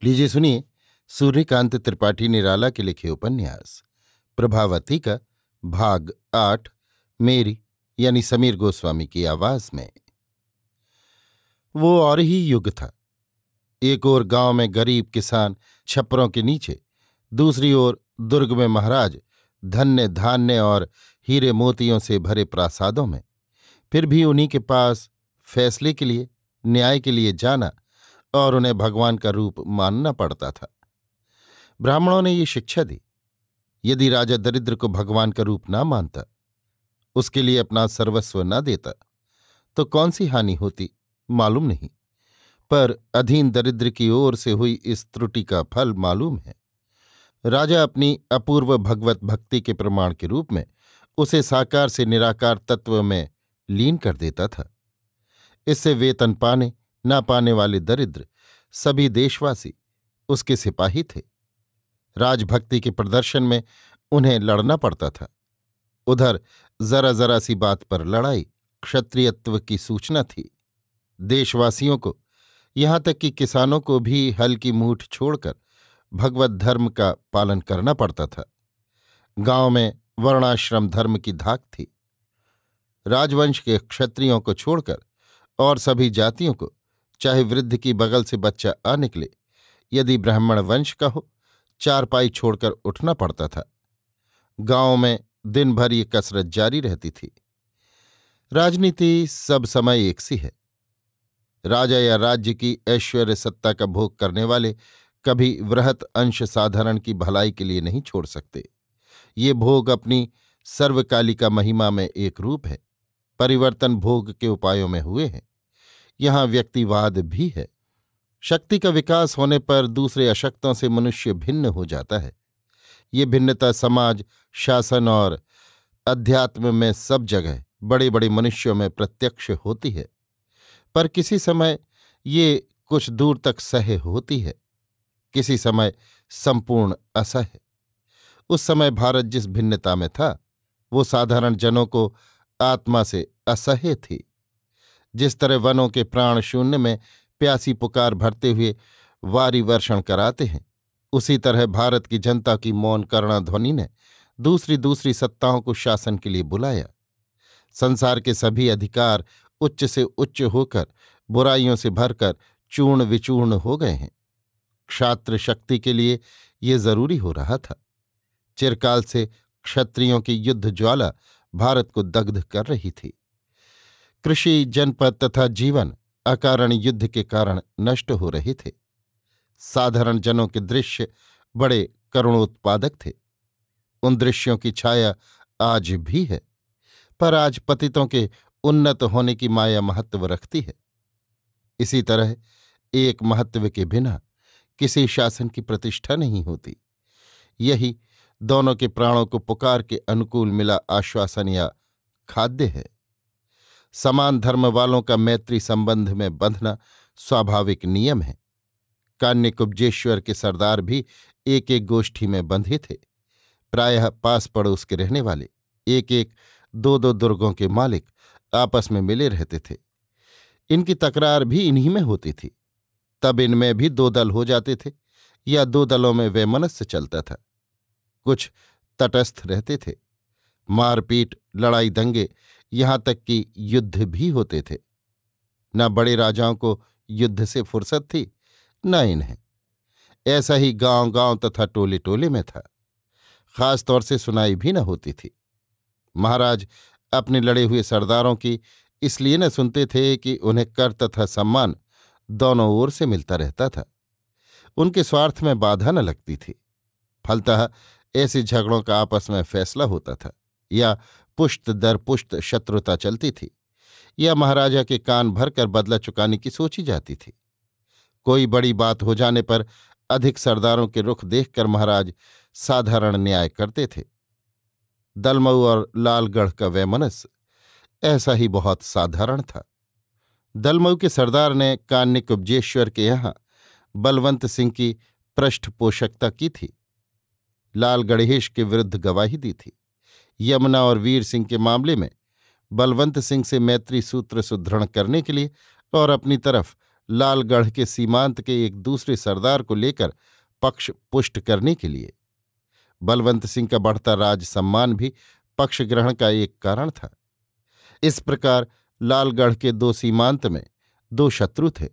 लीजिए सुनिए सूर्यकांत त्रिपाठी निराला के लिखे उपन्यास प्रभावती का भाग 8 मेरी यानी समीर गोस्वामी की आवाज में। वो और ही युग था। एक ओर गांव में गरीब किसान छप्परों के नीचे, दूसरी ओर दुर्ग में महाराज धन्य धान्य और हीरे मोतियों से भरे प्रासादों में। फिर भी उन्हीं के पास फैसले के लिए, न्याय के लिए जाना और उन्हें भगवान का रूप मानना पड़ता था। ब्राह्मणों ने ये शिक्षा दी, यदि राजा दरिद्र को भगवान का रूप ना मानता, उसके लिए अपना सर्वस्व न देता, तो कौन सी हानि होती मालूम नहीं, पर अधीन दरिद्र की ओर से हुई इस त्रुटि का फल मालूम है। राजा अपनी अपूर्व भगवत भक्ति के प्रमाण के रूप में उसे साकार से निराकार तत्व में लीन कर देता था। इससे वेतन पाने ना पाने वाले दरिद्र सभी देशवासी उसके सिपाही थे। राजभक्ति के प्रदर्शन में उन्हें लड़ना पड़ता था। उधर जरा जरा सी बात पर लड़ाई क्षत्रियत्व की सूचना थी। देशवासियों को, यहां तक कि किसानों को भी हल की मूठ छोड़कर भगवत धर्म का पालन करना पड़ता था। गांव में वर्णाश्रम धर्म की धाक थी। राजवंश के क्षत्रियों को छोड़कर और सभी जातियों को, चाहे वृद्ध की बगल से बच्चा आ निकले, यदि ब्राह्मण वंश का हो, चारपाई छोड़कर उठना पड़ता था। गांव में दिन भर ये कसरत जारी रहती थी। राजनीति सब समय एक सी है। राजा या राज्य की ऐश्वर्य सत्ता का भोग करने वाले कभी वृहत अंश साधारण की भलाई के लिए नहीं छोड़ सकते। ये भोग अपनी सर्वकालिका महिमा में एक रूप है। परिवर्तन भोग के उपायों में हुए हैं। यहां व्यक्तिवाद भी है। शक्ति का विकास होने पर दूसरे अशक्तों से मनुष्य भिन्न हो जाता है। ये भिन्नता समाज, शासन और अध्यात्म में सब जगह बड़े बड़े मनुष्यों में प्रत्यक्ष होती है, पर किसी समय ये कुछ दूर तक सह्य होती है, किसी समय संपूर्ण असह्य। उस समय भारत जिस भिन्नता में था, वो साधारण जनों को आत्मा से असह्य थी। जिस तरह वनों के प्राण शून्य में प्यासी पुकार भरते हुए वारी वर्षण कराते हैं, उसी तरह भारत की जनता की मौन करुणा ध्वनि ने दूसरी दूसरी सत्ताओं को शासन के लिए बुलाया। संसार के सभी अधिकार उच्च से उच्च होकर बुराइयों से भरकर चूर्ण विचूर्ण हो गए हैं। क्षात्र शक्ति के लिए ये जरूरी हो रहा था। चिरकाल से क्षत्रियों की युद्ध ज्वाला भारत को दग्ध कर रही थी। कृषि, जनपद तथा जीवन अकारण युद्ध के कारण नष्ट हो रहे थे। साधारण जनों के दृश्य बड़े करुणोत्पादक थे। उन दृश्यों की छाया आज भी है, पर आज पतितों के उन्नत होने की माया महत्व रखती है। इसी तरह एक महत्व के बिना किसी शासन की प्रतिष्ठा नहीं होती। यही दोनों के प्राणों को पुकार के अनुकूल मिला आश्वासन या खाद्य है। समान धर्म वालों का मैत्री संबंध में बंधना स्वाभाविक नियम है। कान्यकुब्जेश्वर के सरदार भी एक एक गोष्ठी में बंधे थे। प्रायः पास पड़ोस के रहने वाले, एक एक दो दो दुर्गों के मालिक आपस में मिले रहते थे। इनकी तकरार भी इन्हीं में होती थी। तब इनमें भी दो दल हो जाते थे या दो दलों में वैमनस्य चलता था। कुछ तटस्थ रहते थे। मारपीट, लड़ाई, दंगे, यहां तक कि युद्ध भी होते थे। न बड़े राजाओं को युद्ध से फुर्सत थी, न इन्हें। ऐसा ही गांव गांव तथा टोले टोले में था। खास तौर से सुनाई भी न होती थी। महाराज अपने लड़े हुए सरदारों की इसलिए न सुनते थे कि उन्हें कर तथा सम्मान दोनों ओर से मिलता रहता था। उनके स्वार्थ में बाधा न लगती थी। फलतः ऐसे झगड़ों का आपस में फैसला होता था, या पुष्ट दर पुष्ट शत्रुता चलती थी, या महाराजा के कान भरकर बदला चुकाने की सोची जाती थी। कोई बड़ी बात हो जाने पर अधिक सरदारों के रुख देखकर महाराज साधारण न्याय करते थे। दलमऊ और लालगढ़ का वैमनस्य ऐसा ही बहुत साधारण था। दलमऊ के सरदार ने कान्यकुब्जेश्वर के यहाँ बलवंत सिंह की पृष्ठपोषकता की थी। लालगढ़ेश के विरुद्ध गवाही दी थी। यमुना और वीर सिंह के मामले में बलवंत सिंह से मैत्री सूत्र सुदृढ़ करने के लिए और अपनी तरफ लालगढ़ के सीमांत के एक दूसरे सरदार को लेकर पक्ष पुष्ट करने के लिए। बलवंत सिंह का बढ़ता राज सम्मान भी पक्ष ग्रहण का एक कारण था। इस प्रकार लालगढ़ के दो सीमांत में दो शत्रु थे।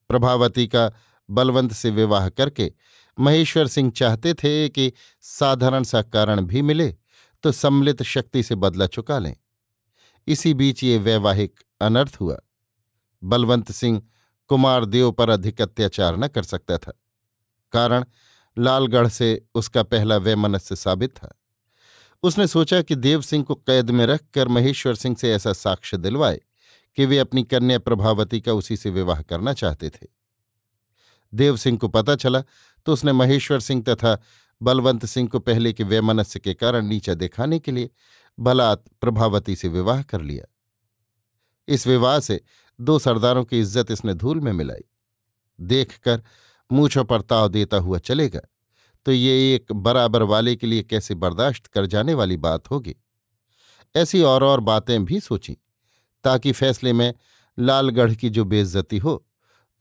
प्रभावती का बलवंत से विवाह करके महेश्वर सिंह चाहते थे कि साधारण सा कारण भी मिले तो सम्मिलित शक्ति से बदला चुका लें। इसी बीच ये वैवाहिक अनर्थ हुआ। बलवंत सिंह कुमारदेव पर अधिक अत्याचार न कर सकता था। कारण लालगढ़ से उसका पहला वैमनस्य साबित था। उसने सोचा कि देव सिंह को कैद में रखकर महेश्वर सिंह से ऐसा साक्ष्य दिलवाए कि वे अपनी कन्या प्रभावती का उसी से विवाह करना चाहते थे। देव सिंह को पता चला तो उसने महेश्वर सिंह तथा बलवंत सिंह को पहले के वैमनस्य के कारण नीचा दिखाने के लिए बलात् प्रभावती से विवाह कर लिया। इस विवाह से दो सरदारों की इज्जत इसने धूल में मिलाई। देखकर मूंछों पर ताव देता हुआ चलेगा तो ये एक बराबर वाले के लिए कैसे बर्दाश्त कर जाने वाली बात होगी। ऐसी और बातें भी सोचीं ताकि फैसले में लालगढ़ की जो बेइज्जती हो,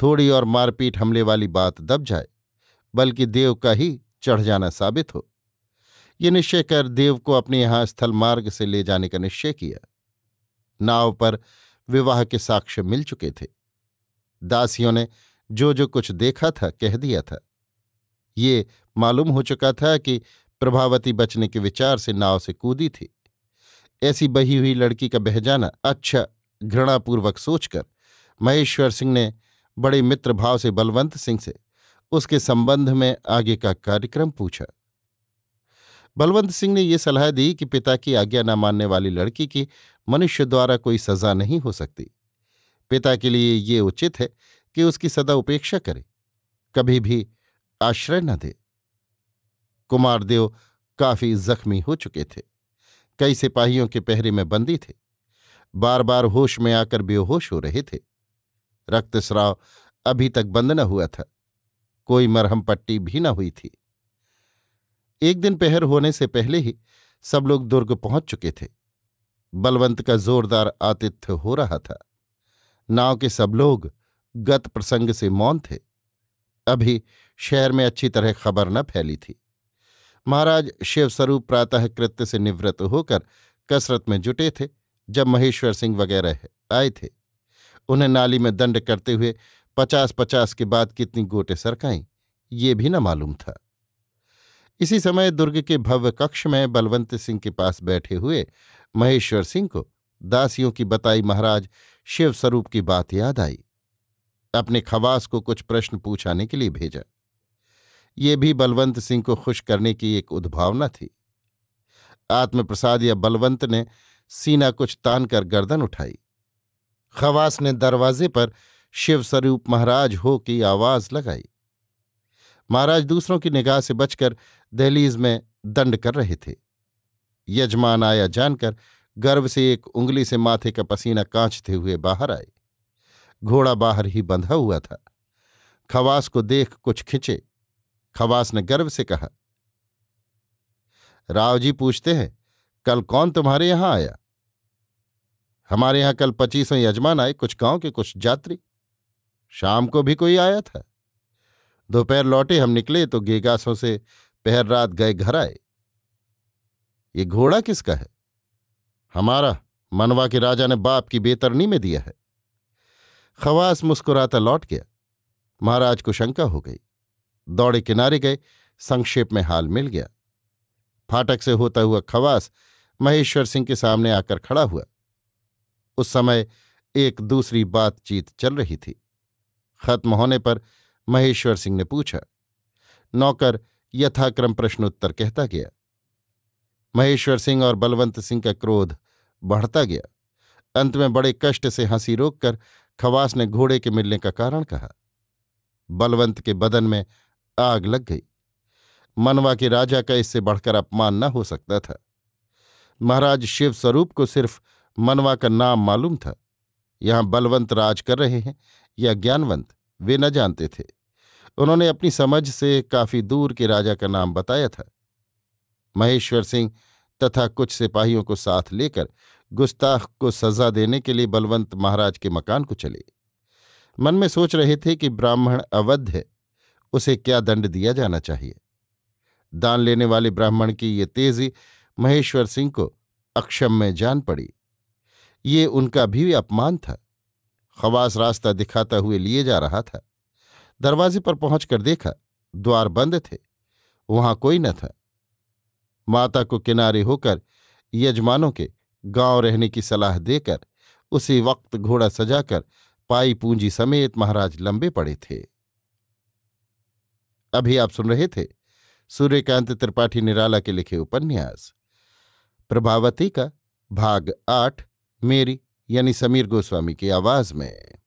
थोड़ी और मारपीट हमले वाली बात दब जाए, बल्कि देव का ही चढ़ जाना साबित हो। ये निश्चय कर देव को अपने यहां स्थल मार्ग से ले जाने का निश्चय किया। नाव पर विवाह के साक्ष्य मिल चुके थे। दासियों ने जो कुछ देखा था कह दिया था। ये मालूम हो चुका था कि प्रभावती बचने के विचार से नाव से कूदी थी। ऐसी बही हुई लड़की का बह जाना अच्छा घृणापूर्वक सोचकर महेश्वर सिंह ने बड़े मित्र भाव से बलवंत सिंह से उसके संबंध में आगे का कार्यक्रम पूछा। बलवंत सिंह ने ये सलाह दी कि पिता की आज्ञा न मानने वाली लड़की की मनुष्य द्वारा कोई सजा नहीं हो सकती। पिता के लिए ये उचित है कि उसकी सदा उपेक्षा करे, कभी भी आश्रय न दे। कुमारदेव काफी जख्मी हो चुके थे, कई सिपाहियों के पहरे में बंदी थे, बार बार होश में आकर बेहोश हो रहे थे। रक्तस्राव अभी तक बंद न हुआ था, कोई मरहम पट्टी भी न हुई थी। एक दिन पहर होने से पहले ही सब लोग दुर्ग पहुंच चुके थे। बलवंत का जोरदार आतिथ्य हो रहा था। नाव के सब लोग गत प्रसंग से मौन थे। अभी शहर में अच्छी तरह खबर न फैली थी। महाराज शिवस्वरूप प्रातः कृत्य से निवृत्त होकर कसरत में जुटे थे जब महेश्वर सिंह वगैरह आए थे। उन्हें नाली में दंड करते हुए 50-50 के बाद कितनी गोटे सरकाईं ये भी न मालूम था। इसी समय दुर्ग के भव्य कक्ष में बलवंत सिंह के पास बैठे हुए महेश्वर सिंह को दासियों की बताई महाराज शिवस्वरूप की बात याद आई। अपने खवास को कुछ प्रश्न पूछाने के लिए भेजा। ये भी बलवंत सिंह को खुश करने की एक उद्भावना थी। आत्मप्रसाद या बलवंत ने सीना कुछ तान कर गर्दन उठाई। खवास ने दरवाजे पर शिवस्वरूप महाराज हो की आवाज लगाई। महाराज दूसरों की निगाह से बचकर दहलीज में दंड कर रहे थे। यजमान आया जानकर गर्व से एक उंगली से माथे का पसीना कांचते हुए बाहर आए। घोड़ा बाहर ही बंधा हुआ था। खवास को देख कुछ खिंचे। खवास ने गर्व से कहा, राव जी पूछते हैं कल कौन तुम्हारे यहां आया? हमारे यहां कल 25 यजमान आए, कुछ गांव के कुछ यात्री। शाम को भी कोई आया था। दोपहर लौटे हम निकले तो गेगासों से पहर रात गए घर आए। ये घोड़ा किसका है? हमारा, मनवा के राजा ने बाप की बेतरनी में दिया है। खवास मुस्कुराता लौट गया। महाराज को शंका हो गई। दौड़े किनारे गए, संक्षेप में हाल मिल गया। फाटक से होता हुआ खवास महेश्वर सिंह के सामने आकर खड़ा हुआ। उस समय एक दूसरी बातचीत चल रही थी। खत्म होने पर महेश्वर सिंह ने पूछा। नौकर यथाक्रम प्रश्नोत्तर कहता गया। महेश्वर सिंह और बलवंत सिंह का क्रोध बढ़ता गया। अंत में बड़े कष्ट से हंसी रोककर खवास ने घोड़े के मिलने का कारण कहा। बलवंत के बदन में आग लग गई। मनवा के राजा का इससे बढ़कर अपमान न हो सकता था। महाराज शिवस्वरूप को सिर्फ मनवा का नाम मालूम था। यहां बलवंत राज कर रहे हैं या ज्ञानवंत, वे न जानते थे। उन्होंने अपनी समझ से काफी दूर के राजा का नाम बताया था। महेश्वर सिंह तथा कुछ सिपाहियों को साथ लेकर गुस्ताख को सजा देने के लिए बलवंत महाराज के मकान को चले। मन में सोच रहे थे कि ब्राह्मण अवध है, उसे क्या दंड दिया जाना चाहिए। दान लेने वाले ब्राह्मण की ये तेजी महेश्वर सिंह को अक्षम्य जान पड़ी। ये उनका भी अपमान था। खवास रास्ता दिखाता हुए लिए जा रहा था। दरवाजे पर पहुंचकर देखा, द्वार बंद थे, वहां कोई न था। माता को किनारे होकर यजमानों के गांव रहने की सलाह देकर उसी वक्त घोड़ा सजाकर पाई पूंजी समेत महाराज लंबे पड़े थे। अभी आप सुन रहे थे सूर्यकांत त्रिपाठी निराला के लिखे उपन्यास प्रभावती का भाग 8, मेरी यानी समीर गोस्वामी की आवाज में।